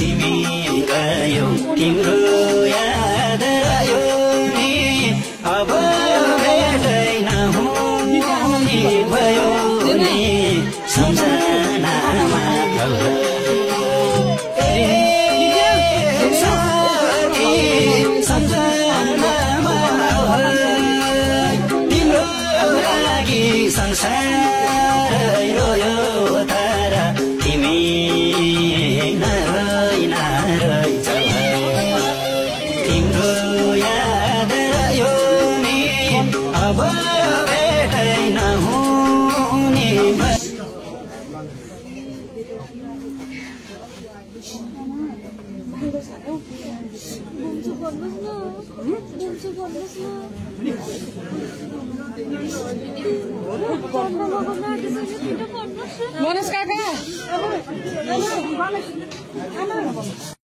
तिमी गयौ तिम्रो याद आयो नि अब भेटै नहुने भयो नि सम्झनामा संसारै रोयो तर तिमी नरहिछौ तिम्रो याद आयो नि अब भेटै नहुने Bonus kakak.